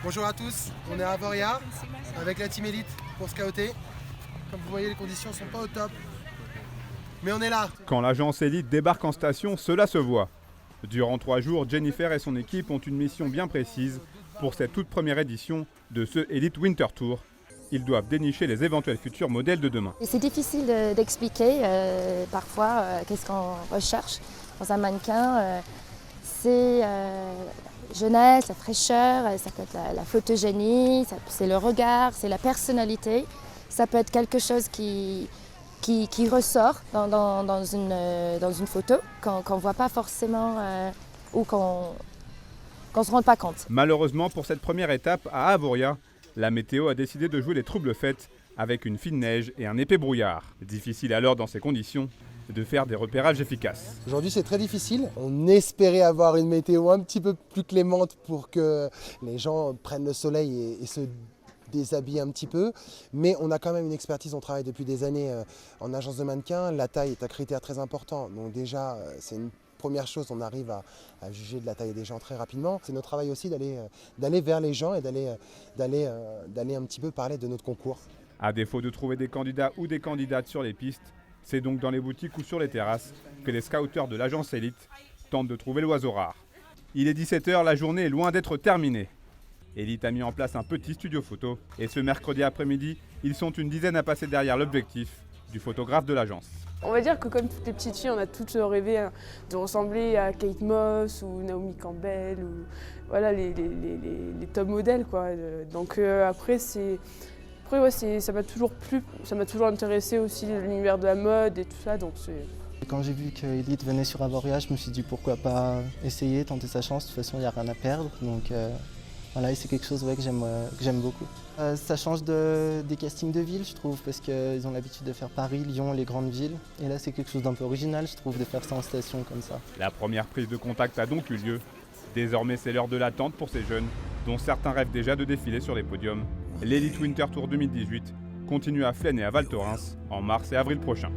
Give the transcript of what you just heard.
Bonjour à tous, on est à Avoria avec la Team Elite pour scouter. Comme vous voyez, les conditions sont pas au top, mais on est là. Quand l'agence Elite débarque en station, cela se voit. Durant 3 jours, Jennifer et son équipe ont une mission bien précise pour cette toute première édition de ce Elite Winter Tour. Ils doivent dénicher les éventuels futurs modèles de demain. C'est difficile d'expliquer parfois qu'est-ce qu'on recherche dans un mannequin. C'est jeunesse, la fraîcheur, ça peut être la photogénie, c'est le regard, c'est la personnalité. Ça peut être quelque chose qui ressort dans une photo, qu'on ne voit pas forcément ou qu'on ne se rend pas compte. Malheureusement, pour cette première étape à Avoria, la météo a décidé de jouer les troubles fêtes avec une fine neige et un épais brouillard. Difficile alors dans ces conditions de faire des repérages efficaces. Aujourd'hui c'est très difficile. On espérait avoir une météo un petit peu plus clémente pour que les gens prennent le soleil et se déshabillent un petit peu. Mais on a quand même une expertise, on travaille depuis des années en agence de mannequins. La taille est un critère très important. Donc déjà c'est une première chose, on arrive à juger de la taille des gens très rapidement. C'est notre travail aussi d'aller vers les gens et d'aller un petit peu parler de notre concours. À défaut de trouver des candidats ou des candidates sur les pistes, c'est donc dans les boutiques ou sur les terrasses que les scouters de l'agence Elite tentent de trouver l'oiseau rare. Il est 17h, la journée est loin d'être terminée. Elite a mis en place un petit studio photo et ce mercredi après-midi, ils sont une dizaine à passer derrière l'objectif du photographe de l'agence. On va dire que comme toutes les petites filles, on a toutes rêvé de ressembler à Kate Moss ou Naomi Campbell ou voilà les top modèles quoi. Donc après ça m'a toujours plu, ça m'a toujours intéressé aussi l'univers de la mode et tout ça. Donc quand j'ai vu que Elite venait sur Avoria, je me suis dit pourquoi pas essayer, tenter sa chance. De toute façon, il n'y a rien à perdre. Donc voilà, et c'est quelque chose que j'aime beaucoup. Ça change des castings de ville, je trouve, parce qu'ils ont l'habitude de faire Paris, Lyon, les grandes villes. Et là, c'est quelque chose d'un peu original, je trouve, de faire ça en station comme ça. La première prise de contact a donc eu lieu. Désormais, c'est l'heure de l'attente pour ces jeunes, dont certains rêvent déjà de défiler sur les podiums. L'Elite Winter Tour 2018 continue à flâner à Val Thorens en mars et avril prochain.